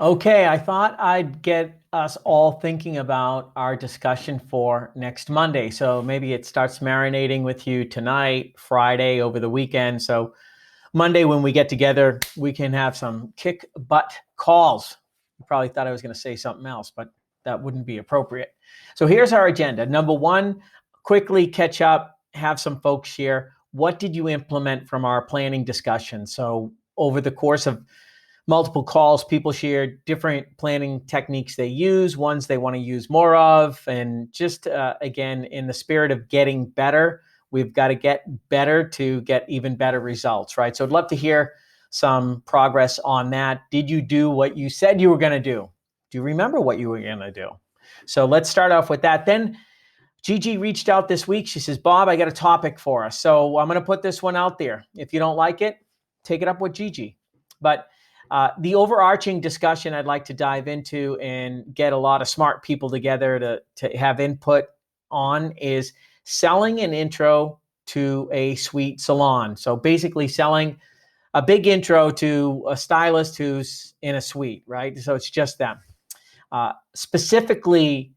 Okay, I thought I'd get us all thinking about our discussion for next Monday. So maybe it starts marinating with you tonight, Friday, over the weekend. So Monday, when we get together, we can have some kick butt calls. You probably thought I was going to say something else, but that wouldn't be appropriate. So here's our agenda. Number one, quickly catch up, have some folks share. What did you implement from our planning discussion? So over the course of multiple calls, people share different planning techniques they use, ones they want to use more of, and just again, in the spirit of getting better, we've got to get better to get even better results, right? So I'd love to hear some progress on that. Did you do what you said you were going to do? Do you remember what you were going to do? So let's start off with that. Then Gigi reached out this week. She says, Bob, I got a topic for us. So I'm going to put this one out there. If you don't like it, take it up with Gigi. But the overarching discussion I'd like to dive into and get a lot of smart people together to have input on is selling an intro to a suite salon. So basically selling a big intro to a stylist who's in a suite, right? So it's just them. Specifically,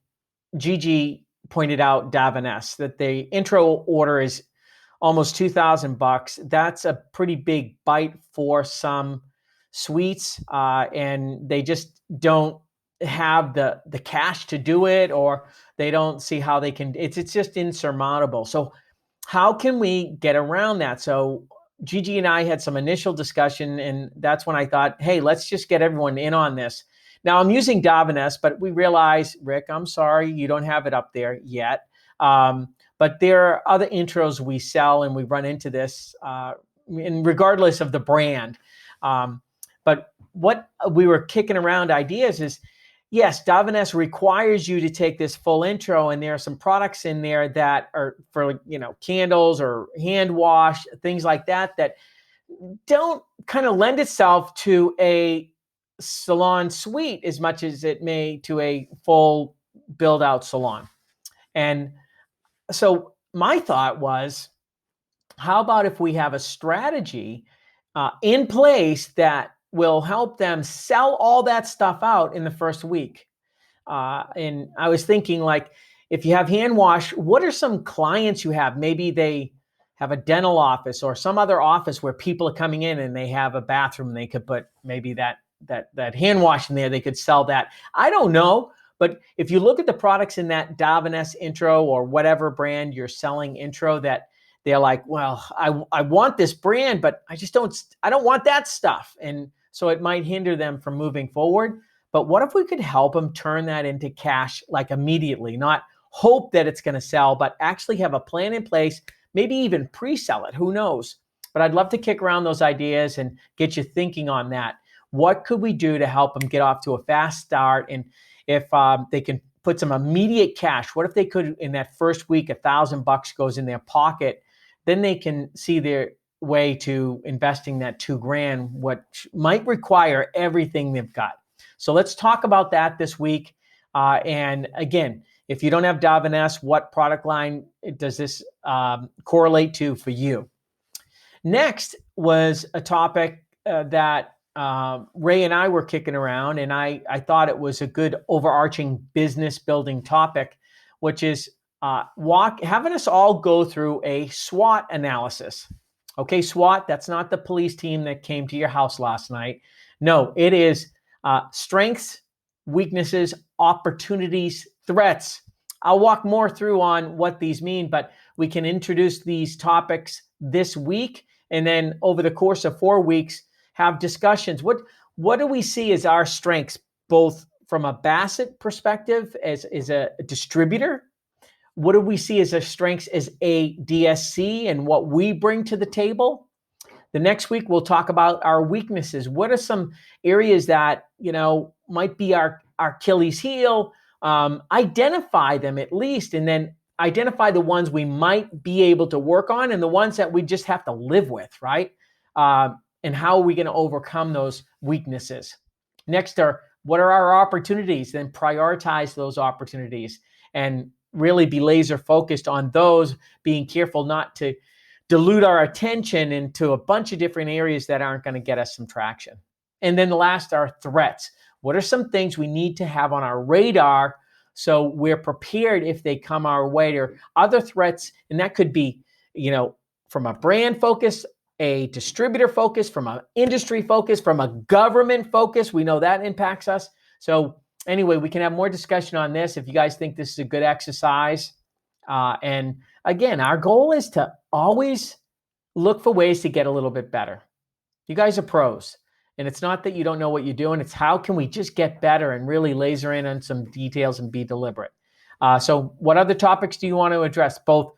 Gigi pointed out Davines that the intro order is almost $2,000. That's a pretty big bite for some suites, and they just don't have the cash to do it, or they don't see how they can. It's just insurmountable. So how can we get around that? So Gigi and I had some initial discussion, and that's when I thought, hey, let's just get everyone in on this. Now I'm using Davines, but we realize, Rick, I'm sorry, you don't have it up there yet. But there are other intros we sell, and we run into this, and regardless of the brand. But what we were kicking around ideas is, yes, Davines requires you to take this full intro, and there are some products in there that are for, candles or hand wash, things like that, that don't kind of lend itself to a salon suite as much as it may to a full build out salon. And so my thought was, how about if we have a strategy in place that will help them sell all that stuff out in the first week? And I was thinking, like, if you have hand wash, what are some clients you have? Maybe they have a dental office or some other office where people are coming in and they have a bathroom. And they could put maybe that hand wash in there. They could sell that. I don't know. But if you look at the products in that Davines intro or whatever brand you're selling intro, that they're like, well, I want this brand, but I don't want that stuff. And so it might hinder them from moving forward. But what if we could help them turn that into cash like immediately, not hope that it's going to sell, but actually have a plan in place, maybe even pre-sell it, who knows? But I'd love to kick around those ideas and get you thinking on that. What could we do to help them get off to a fast start? And if they can put some immediate cash, what if they could, in that first week, $1,000 goes in their pocket, then they can see their way to investing that $2,000, which might require everything they've got. So let's talk about that this week. And again, if you don't have Davines, what product line does this correlate to for you? Next was a topic that Ray and I were kicking around, and I thought it was a good overarching business building topic, which is having us all go through a SWOT analysis. Okay, SWOT, that's not the police team that came to your house last night. No, it is strengths, weaknesses, opportunities, threats. I'll walk more through on what these mean, but we can introduce these topics this week, and then over the course of 4 weeks, have discussions. What do we see as our strengths, both from a Bassett perspective as a distributor? What do we see as our strengths as a DSC and what we bring to the table? The next week, we'll talk about our weaknesses. What are some areas that, might be our Achilles heel? Identify them at least, and then identify the ones we might be able to work on and the ones that we just have to live with, right? And how are we going to overcome those weaknesses? Next what are our opportunities? Then prioritize those opportunities and really be laser focused on those, being careful not to dilute our attention into a bunch of different areas that aren't going to get us some traction. And then the last are threats. What are some things we need to have on our radar so we're prepared if they come our way, or other threats? And that could be, from a brand focus, a distributor focus, from an industry focus, from a government focus. We know that impacts us. So anyway, we can have more discussion on this if you guys think this is a good exercise. And again, our goal is to always look for ways to get a little bit better. You guys are pros. And it's not that you don't know what you're doing. It's how can we just get better and really laser in on some details and be deliberate. So what other topics do you want to address? Both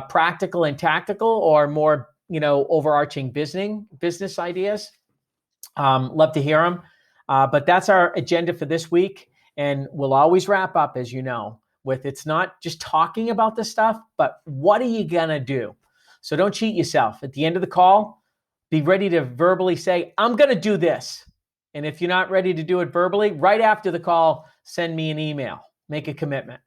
practical and tactical, or more, overarching business ideas? Love to hear them. But that's our agenda for this week. And we'll always wrap up, as you know, with it's not just talking about this stuff, but what are you going to do? So don't cheat yourself. At the end of the call, be ready to verbally say, I'm going to do this. And if you're not ready to do it verbally, right after the call, send me an email. Make a commitment.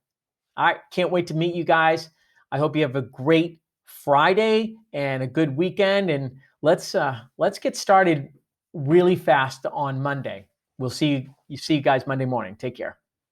All right. Can't wait to meet you guys. I hope you have a great Friday and a good weekend. And let's get started really fast on Monday. We'll see you guys Monday morning. Take care.